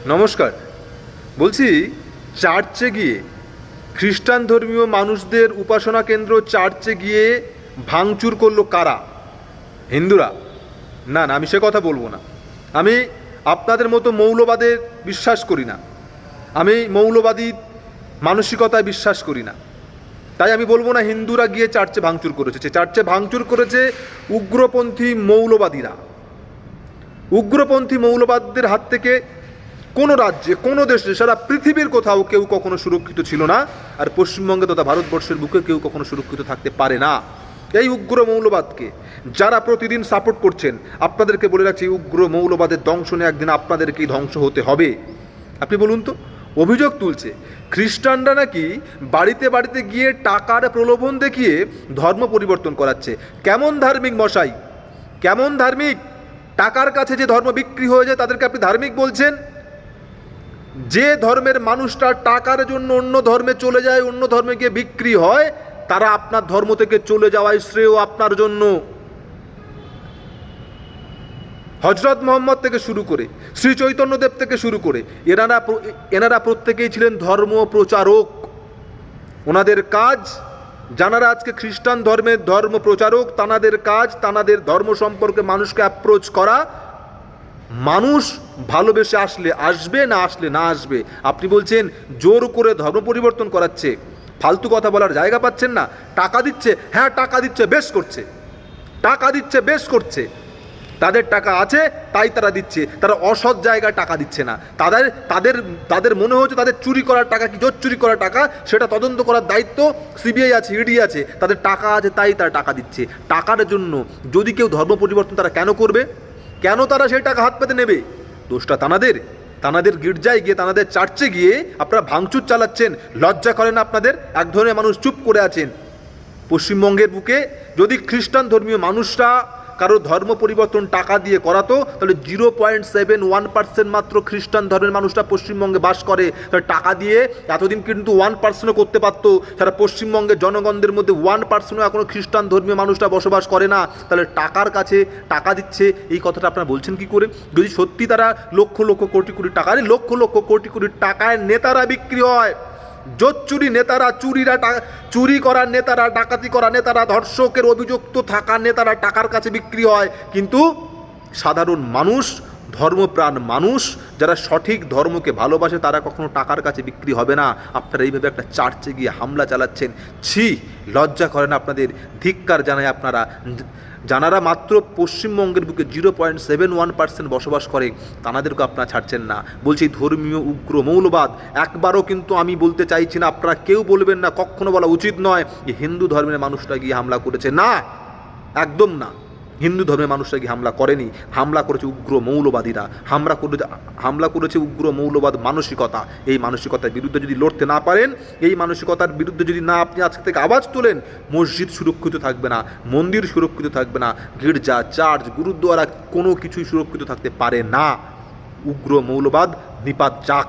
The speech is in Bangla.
নমস্কার। বলছি, চার্চে গিয়ে খ্রিস্টান ধর্মীয় মানুষদের উপাসনা কেন্দ্র চার্চে গিয়ে ভাঙচুর করলো কারা? হিন্দুরা? না না, আমি সে কথা বলবো না। আমি আপনাদের মতো মৌলবাদে বিশ্বাস করি না। আমি মৌলবাদী মানসিকতায় বিশ্বাস করি না। তাই আমি বলবো না হিন্দুরা গিয়ে চার্চে ভাঙচুর করেছে। চার্চে ভাঙচুর করেছে উগ্রপন্থী মৌলবাদীরা। উগ্রপন্থী মৌলবাদীদের হাত থেকে কোনো রাজ্যে, কোনো দেশে, সারা পৃথিবীর কোথাও কেউ কখনো সুরক্ষিত ছিল না। আর পশ্চিমবঙ্গে তথা ভারতবর্ষের বুকে কেউ কখনো সুরক্ষিত থাকতে পারে না। এই উগ্র মৌলবাদকে যারা প্রতিদিন সাপোর্ট করছেন, আপনাদেরকে বলে রাখছি, উগ্র মৌলবাদের দংশনে একদিন আপনাদেরকেই ধ্বংস হতে হবে। আপনি বলুন তো, অভিযোগ তুলছে খ্রিস্টানরা নাকি বাড়িতে বাড়িতে গিয়ে টাকার প্রলোভন দেখিয়ে ধর্ম পরিবর্তন করাচ্ছে। কেমন ধার্মিক মশাই, কেমন ধার্মিক? টাকার কাছে যে ধর্ম বিক্রি হয়ে যায় তাদেরকে আপনি ধার্মিক বলছেন? যে ধর্মের মানুষটা টাকার জন্য অন্য ধর্মে চলে যায়, অন্য ধর্মে গিয়ে বিক্রি হয়, তারা আপনার ধর্ম থেকে চলে যাওয়াই শ্রেয় আপনার জন্য। হজরত মোহাম্মদ থেকে শুরু করে শ্রী চৈতন্যদেব থেকে শুরু করে এনারা প্রত্যেকেই ছিলেন ধর্ম প্রচারক। ওনাদের কাজ, যারা আজকে খ্রিস্টান ধর্মের ধর্ম প্রচারক, তানাদের কাজ তানাদের ধর্ম সম্পর্কে মানুষকে অ্যাপ্রোচ করা। মানুষ ভালোবেসে আসলে আসবে, না আসলে না আসবে। আপনি বলছেন জোর করে ধর্ম পরিবর্তন করাচ্ছে। ফালতু কথা বলার জায়গা পাচ্ছেন না? টাকা দিচ্ছে, হ্যাঁ টাকা দিচ্ছে, বেশ করছে। টাকা দিচ্ছে, বেশ করছে। তাদের টাকা আছে তাই তারা দিচ্ছে। তারা অসৎ জায়গায় টাকা দিচ্ছে না। তাদের তাদের তাদের মনে হচ্ছে তাদের চুরি করার টাকা, কি জোর চুরি করার টাকা, সেটা তদন্ত করার দায়িত্ব সিবিআই আছে, ইডি আছে। তাদের টাকা আছে তাই তারা টাকা দিচ্ছে। টাকার জন্য যদি কেউ ধর্ম পরিবর্তন তারা কেন করবে? কেন তারা সেই টাকা হাত পেতে নেবে? দোষটা তানাদের গির্জায় গিয়ে, তানাদের চার্চে গিয়ে আপনারা ভাঙচুর চালাচ্ছেন। লজ্জা করেন আপনাদের? এক ধরনের মানুষ চুপ করে আছেন। পশ্চিমবঙ্গের বুকে যদি খ্রিস্টান ধর্মীয় মানুষরা কারো ধর্ম পরিবর্তন টাকা দিয়ে করাতো, তাহলে 0.71% মাত্র খ্রিস্টান ধর্মের মানুষরা পশ্চিমবঙ্গে বাস করে। তাহলে টাকা দিয়ে এতদিন কিন্তু 1% করতে পারতো। সারা পশ্চিমবঙ্গের জনগণদের মধ্যে 1% এখনও খ্রিস্টান ধর্মীয় মানুষরা বসবাস করে না। তাহলে টাকার কাছে টাকা দিচ্ছে, এই কথাটা আপনারা বলছেন কি করে? যদি সত্যি তারা লক্ষ লক্ষ কোটি কোটি টাকা, লক্ষ লক্ষ কোটি কোটি টাকায় নেতারা বিক্রি হয়, জোচ্চুরি নেতারা, চুরি করার নেতারা, ডাকাতি করা নেতারা, ধর্ষকের অভিযুক্ত থাকা নেতারা টাকার কাছে বিক্রি হয়, কিন্তু সাধারণ মানুষ, ধর্মপ্রাণ মানুষ যারা সঠিক ধর্মকে ভালোবাসে, তারা কখনো টাকার কাছে বিক্রি হবে না। আপনারা এইভাবে একটা চার্চে গিয়ে হামলা চালাচ্ছেন। ছি, লজ্জা করেন আপনাদের। ধিক্কার জানায় আপনারা, যারা মাত্র পশ্চিমবঙ্গের বুকে 0.71% বসবাস করে, তাদেরকে আপনারা ছাড়ছেন না। বলছি ধর্মীয় উগ্র মৌলবাদ। একবারও কিন্তু আমি বলতে চাইছি না, আপনারা কেউ বলবেন না, কখনো বলা উচিত নয় যে হিন্দু ধর্মের মানুষরা গিয়ে হামলা করেছে। না, একদম না। হিন্দু ধর্মের মানুষরা গিয়ে হামলা করেনি, হামলা করেছে উগ্র মৌলবাদীরা। হামলা করেছে উগ্র মৌলবাদ মানসিকতা। এই মানসিকতার বিরুদ্ধে যদি লড়তে না পারেন, এই মানসিকতার বিরুদ্ধে যদি না আপনি আজকে থেকে আওয়াজ তোলেন, মসজিদ সুরক্ষিত থাকবে না, মন্দির সুরক্ষিত থাকবে না, গির্জা, চার্চ, গুরুদ্বারা, কোনো কিছুই সুরক্ষিত থাকতে পারে না। উগ্র মৌলবাদ নিপাত যাক।